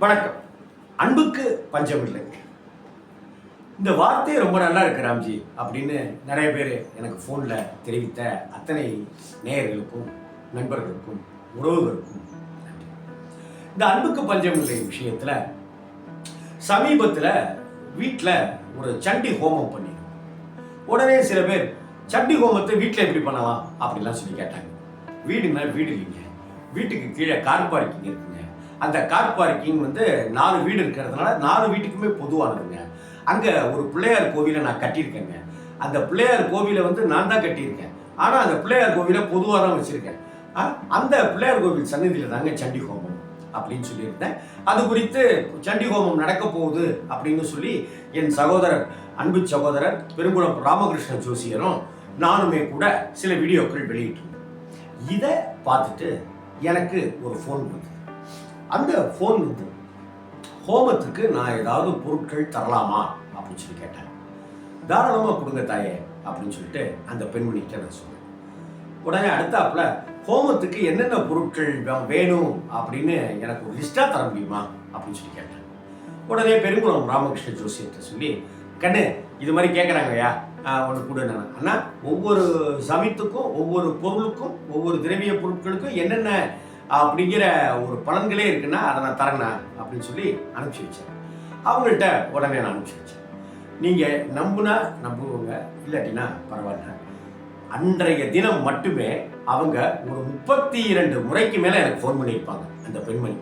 வணக்கம். அன்புக்கு பஞ்சமில்லை. இந்த வார்த்தை ரொம்ப நல்லா இருக்கு ராம்ஜி அப்படின்னு நிறைய பேர் எனக்கு ஃபோனில் தெரிவித்த அத்தனை நேயர்களுக்கும் நண்பர்களுக்கும் உறவுகளுக்கும் நன்றி. இந்த அன்புக்கு பஞ்சமில்லை விஷயத்தில் சமீபத்தில் வீட்டில் ஒரு சண்டி ஹோமம் பண்ணிடும். உடனே சில பேர் சண்டி ஹோமத்தை வீட்டில் எப்படி பண்ணலாம் அப்படின்லாம் சொல்லி கேட்டாங்க. வீடுனா வீடு இல்லைங்க, வீட்டுக்கு கீழே கார் பார்க்கிங் இருக்குங்க. அந்த கார் பார்க்கிங் 4 வீடு இருக்கிறதுனால 4 வீட்டுக்குமே பொதுவானதுங்க. அங்கே ஒரு பிள்ளையார் கோவிலை நான் கட்டியிருக்கேங்க. அந்த பிள்ளையார் கோவிலை நான் தான் கட்டியிருக்கேன். ஆனால் அந்த பிள்ளையார் கோவிலை பொதுவாக தான் வச்சுருக்கேன். அந்த பிள்ளையார் கோவில் சன்னதியில் தாங்க சண்டி ஹோமம் அப்படின்னு சொல்லியிருந்தேன். அது குறித்து சண்டி ஹோமம் நடக்க போகுது அப்படின்னு சொல்லி என் சகோதரர், அன்பு சகோதரர் பெருங்குளம் ராமகிருஷ்ண ஜோசியரும் நானுமே கூட சில வீடியோக்கள் வெளியிட்டோம். இதை பார்த்துட்டு எனக்கு ஒரு ஃபோன் வந்து, அந்த ஃபோன் ஹோமத்துக்கு நான் ஏதாவது பொருட்கள் தரலாமா அப்படின்னு சொல்லி கேட்டேன். தாராளமாக கொடுங்க தாயே அப்படின்னு சொல்லிட்டு அந்த பெண்மணிகிட்ட நான் சொன்னேன். உடனே அடுத்தாப்புல ஹோமத்துக்கு என்னென்ன பொருட்கள் வேணும் அப்படின்னு எனக்கு ஒரு லிஸ்ட்டாக தர முடியுமா அப்படின்னு சொல்லி கேட்டேன். உடனே பெருங்குளம் ராமகிருஷ்ண ஜோசியத்தை சொல்லி, கண்ணு இது மாதிரி கேட்குறாங்கய்யா, ஒன்று கூட நான் அண்ணா ஒவ்வொரு சமயத்துக்கும் ஒவ்வொரு பொருளுக்கும் ஒவ்வொரு திரவிய பொருட்களுக்கும் என்னென்ன அப்படிங்கிற ஒரு பலன்களே இருக்குன்னா அதை நான் தரேண்ணா அப்படின்னு சொல்லி அனுப்பிச்சி வச்சேன். அவங்கள்ட்ட உடனே நான் அனுப்பிச்சி வச்சேன். நீங்கள் நம்புனா நம்புவங்க, இல்லாட்டினா பரவாயில்ல. அன்றைய தினம் மட்டுமே அவங்க ஒரு 32 முறைக்கு மேலே எனக்கு ஃபோன் பண்ணியிருப்பாங்க. அந்த பெண்மணி,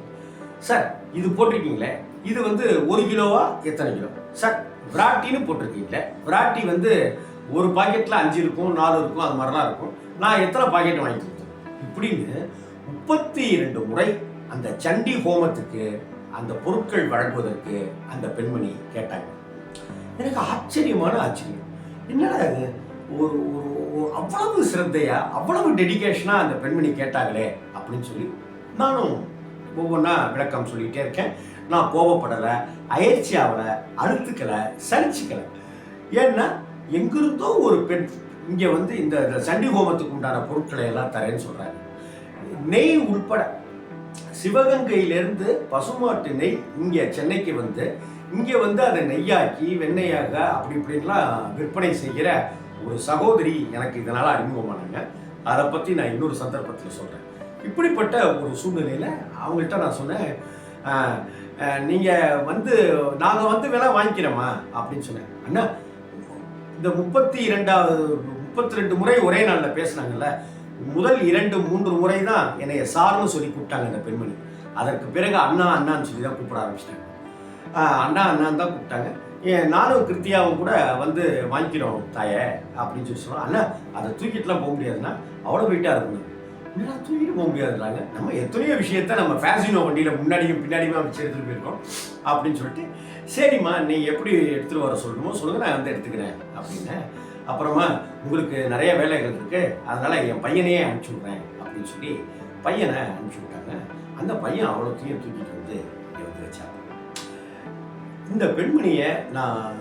சார் இது போட்டிருக்கீங்களே, இது 1 கிலோவா, எத்தனை கிலோ சார்? விராட்டின்னு போட்டிருக்கீங்களே, விராட்டி ஒரு பாக்கெட்டில் 5 இருக்கும், 4 இருக்கும், அது மாதிரிலாம் இருக்கும். நான் எத்தனை பாக்கெட் வாங்கி கொடுத்தேன் இப்படின்னு 32 முறை அந்த சண்டி ஹோமத்துக்கு அந்த பொருட்கள் வழங்குவதற்கு அந்த பெண்மணி கேட்டாங்க. எனக்கு ஆச்சரியமான ஆச்சரியம். என்னடா இது, ஒரு அவ்வளவு சிரத்தையா, அவ்வளவு டெடிகேஷனா அந்த பெண்மணி கேட்டாங்களே அப்படின்னு சொல்லி நானும் ஒவ்வொன்றா விளக்கம் சொல்லிகிட்டே இருக்கேன். நான் கோபப்படலை, அயற்சி ஆகலை, அழுத்துக்கலை, சலிச்சுக்கலை. ஏன்னா எங்கிருந்தோ ஒரு பெண் இங்கே இந்த சண்டி ஹோமத்துக்கு உண்டான பொருட்களை எல்லாம் தரேன்னு சொல்கிறாங்க. நெய் உள்பட சிவகங்கையிலிருந்து பசுமாட்டு நெய் இங்கே சென்னைக்கு இங்கே அதை நெய்யாக்கி வெண்ணெயாக அப்படி இப்படின்லாம் விற்பனை செய்கிற ஒரு சகோதரி எனக்கு இதனால் அறிமுகமானாங்க. அதை பற்றி நான் இன்னொரு சந்தர்ப்பத்தில் சொல்கிறேன். இப்படிப்பட்ட ஒரு சூழ்நிலையில் அவங்கள்ட்ட நான் சொன்னேன், நீங்கள் நாங்கள் வேணா வாங்கிக்கிறோமா அப்படின்னு சொன்னேன். அண்ணா இந்த 32 முறை ஒரே நாளில் பேசினாங்கல்ல, முதல் 2-3 முறை தான் என்னைய சார்னு சொல்லி கூப்பிட்டாங்க அந்த பெண்மணி. அதற்கு பிறகு அண்ணா அண்ணான்னு சொல்லி தான் கூப்பிட ஆரம்பிச்சிட்டாங்க. அண்ணா அண்ணான்னு தான் கூப்பிட்டாங்க. நானும் கிருத்தியாவும் கூட வாங்கிக்கிறோம் தாயே அப்படின்னு சொல்லி சொன்னோம். அண்ணா அதை தூக்கிட்டுலாம் போக முடியாதுன்னா, அவ்வளோ வெயிட்டாக இருக்கணும். இல்லைனா தூக்கிட்டு போக முடியாதுன்றாங்க. நம்ம எத்தனையோ விஷயத்த நம்ம ஃபேசினோ வண்டியில் முன்னாடியும் பின்னாடியுமா வச்சு எடுத்துகிட்டு போயிருக்கோம் அப்படின்னு சொல்லிட்டு, சரிம்மா நீ எப்படி எடுத்துகிட்டு வர சொல்லணுமோ சொல்லுங்கள், நான் எடுத்துக்கிறேன் அப்படின்னு. அப்புறமா உங்களுக்கு நிறைய வேலைகள் இருக்குது, அதனால் என் பையனையே அனுப்பிச்சி விட்றேன் அப்படின்னு சொல்லி பையனை அனுப்பிச்சி விட்டாங்க. அந்த பையன் அவ்வளோத்தையும் தூக்கிட்டு இங்கே வச்சாங்க. இந்த பெண்மணியை நான்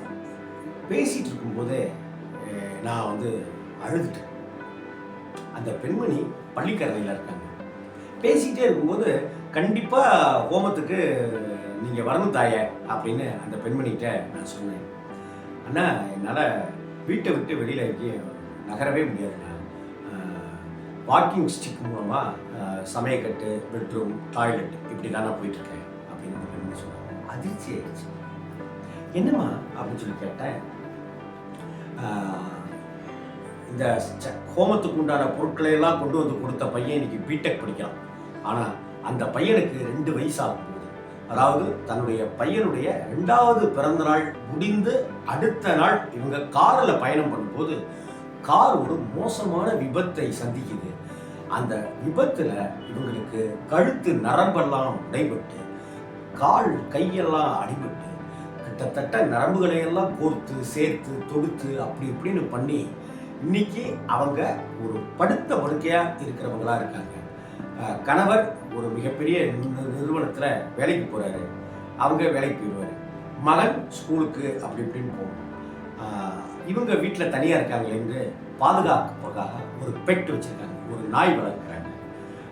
பேசிகிட்டு இருக்கும்போதே நான் அழுதுட்டேன். அந்த பெண்மணி பள்ளிக்கரணையில் இருக்காங்க. பேசிக்கிட்டே இருக்கும்போது, கண்டிப்பாக ஹோமத்துக்கு நீங்கள் வரணும் தாயே அப்படின்னு அந்த பெண்மணிகிட்ட நான் சொன்னேன். அண்ணா என்னால் வீட்டை விட்டு வெளியில் நகரவே முடியாதுண்ணா, வாக்கிங் ஸ்டிக் மூலமாக சமையக்கட்டு, பெட்ரூம், டாய்லெட் இப்படி தான் நான் போயிட்டுருக்கேன் அப்படின்னு அந்த பெண்மணி சொன்னாங்க. அதிர்ச்சி ஆயிடுச்சு. என்னம்மா அப்படின்னு சொல்லி கேட்டேன். இந்த ஹோமத்துக்கு உண்டான பொருட்களை எல்லாம் கொண்டு கொடுத்த பையன் இன்னைக்கு பிடெக் படிக்கிறான். ஆனால் அந்த பையனுக்கு 2 வயசு ஆகும்போது, அதாவது தன்னுடைய பையனுடைய 2வது பிறந்த நாள் முடிந்து அடுத்த நாள் இவங்க காரில் பயணம் பண்ணும்போது கார் ஒரு மோசமான விபத்தை சந்திக்குது. அந்த விபத்தில் இவங்களுக்கு கழுத்து நரம்பெல்லாம் உடைபட்டு, கால் கையெல்லாம் அடிபட்டு, கிட்டத்தட்ட நரம்புகளையெல்லாம் கோர்த்து சேர்த்து தொடுத்து அப்படி இப்படின்னு பண்ணி இன்னைக்கு அவங்க ஒரு படுத்த படுக்கையாக இருக்கிறவங்களா இருக்காங்க. கணவர் ஒரு மிகப்பெரிய நிறுவனத்தில் வேலைக்கு போகிறாரு, அவங்க வேலைக்கு போயிடுவார். மகன் ஸ்கூலுக்கு அப்படி இப்படின்னு போகணும். இவங்க வீட்டில் தனியாக இருக்காங்களேன்னு பாதுகாப்புக்காக ஒரு பெட் வச்சுருக்காங்க, ஒரு நாய் வளர்க்குறாங்க.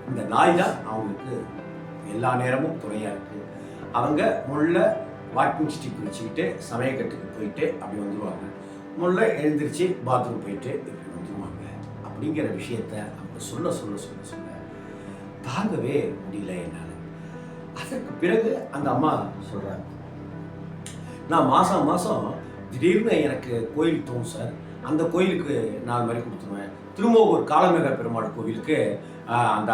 இந்த நாய் தான் அவங்களுக்கு எல்லா நேரமும் துணையாக இருக்குது. அவங்க முள்ள வாக்கிங் ஸ்டிக் வச்சுக்கிட்டு சமயக்கட்டுக்கு போயிட்டு அப்படி வந்துடுவாங்க. முள்ள எழுந்திரிச்சு பாத்ரூம் போயிட்டு இப்படி வந்துடுவாங்க. அப்படிங்கிற விஷயத்த அவங்க சொல்ல சொல்ல சொல்ல சொல்ல தாங்கவே முடியல என்னால். அதற்கு பிறகு அந்த அம்மா சொல்கிறாங்க, நான் மாதம் மாதம் திடீர்னு எனக்கு கோயில் தோணும் சார், அந்த கோயிலுக்கு 4 மாதிரி கொடுத்துருவேன். திருமூர் காலமேக பெருமாள் கோவிலுக்கு அந்த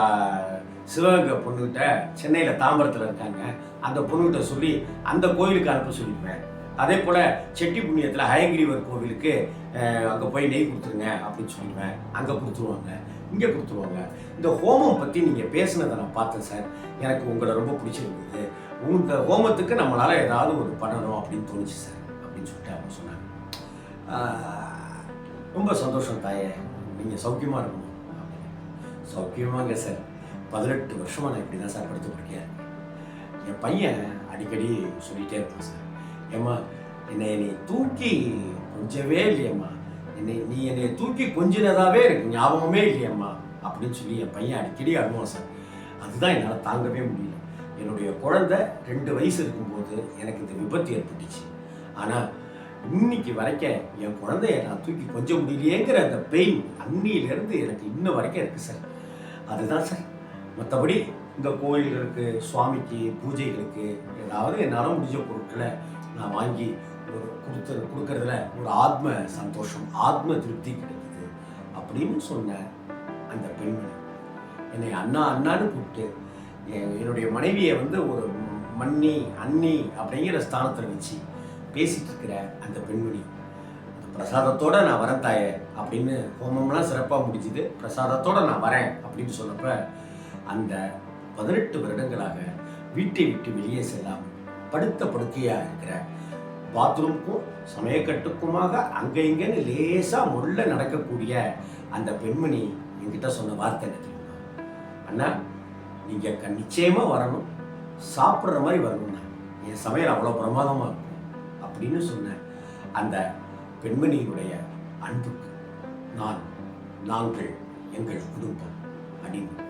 சிவகங்கை பொண்ணுகிட்ட சென்னையில் தாம்பரத்தில் இருக்காங்க, அந்த பொண்ணுகிட்ட சொல்லி அந்த கோயிலுக்கு அனுப்ப சொல்லிடுவேன். அதே போல் செட்டி புண்ணியத்தில் ஹயகிரிவர் கோவிலுக்கு அங்கே போய் நெய் கொடுத்துருங்க அப்படின்னு சொல்லிடுவேன், அங்கே கொடுத்துருவாங்க, இங்கே கொடுத்துருவாங்க. இந்த ஹோமம் பற்றி நீங்கள் பேசுனதை நான் பார்த்தேன் சார், எனக்கு உங்களை ரொம்ப பிடிச்சிருந்தது. இந்த ஹோமத்துக்கு நம்மளால் ஏதாவது ஒரு பண்ணணும் அப்படின்னு தோணுச்சு சார் அப்படின்னு சொல்லிட்டு அவங்க சொன்னாங்க. ரொம்ப சந்தோஷம் தாயே, நீங்கள் சௌக்கியமாக இருக்கணும் அப்படின்னு. சௌக்கியமாங்க சார், 18 வருஷமாக நான் இப்படி தான் சார் படுத்து படுக்கையாக இருக்கேன். என் பையன் அடிக்கடி சொல்லிகிட்டே இருப்பான் சார், ஏம்மா என்னை தூக்கி கொஞ்சவே இல்லையம்மா, நீ என்னை தூக்கி கொஞ்சினதாகவே எனக்கு ஞாபகமே இல்லையம்மா அப்படின்னு சொல்லி என் பையன் அடிக்கடி அழுவான் சார். அதுதான் என்னால் தாங்கவே முடியல. என்னுடைய குழந்தை 2 வயசு இருக்கும்போது எனக்கு இந்த விபத்து ஏற்பட்டுச்சு. ஆனால் இன்னைக்கு வரைக்கும் என் குழந்தைய நான் தூக்கி கொஞ்சம் முடியலையேங்கிற அந்த பெயின் அன்னியிலேருந்து எனக்கு இன்னும் வரைக்கும் இருக்குது சார். அதுதான் சார். மற்றபடி இந்த கோயில்களுக்கு, சுவாமிக்கு, பூஜைகளுக்கு ஏதாவது என்னால் முடிஞ்ச பொருட்களை நான் வாங்கி ஒரு கொடுக்கறதுல ஒரு ஆத்ம சந்தோஷம், ஆத்ம திருப்தி கிடைக்குது அப்படின்னு சொன்ன அந்த பெண்மணி என்னை அண்ணா அண்ணான்னு கூப்பிட்டு என்னுடைய மனைவியை ஒரு மன்னி அண்ணி அப்படிங்கிற ஸ்தானத்தில் வச்சு பேசிட்டு இருக்கிற அந்த பெண்மணி, பிரசாதத்தோடு நான் வரேன் தாயே அப்படின்னு, ஹோமம்லாம் சிறப்பாக முடிஞ்சுது, பிரசாதத்தோடு நான் வரேன் அப்படின்னு சொன்னப்ப அந்த 18 வருடங்களாக வீட்டை விட்டு வெளியே செல்லாமல் படுத்த படுக்கையாக இருக்கிற, பாத்ரூமுக்கும் சமயக்கட்டுக்குமாக அங்கே இங்கேன்னு லேசாக முள்ள நடக்கக்கூடிய அந்த பெண்மணி என்கிட்ட சொன்ன வார்த்தை என்ன தெரியுமா? அண்ணா நீங்கள் நிச்சயமாக வரணும், சாப்பிட்ற மாதிரி வரணும்ண்ணா, என் சமையல் அவ்வளோ பிரமாதமாக இருக்கும் அப்படின்னு சொன்ன அந்த பெண்மணியினுடைய அன்புக்கு நாங்கள் எங்கள் குடும்பம் அப்படின்னு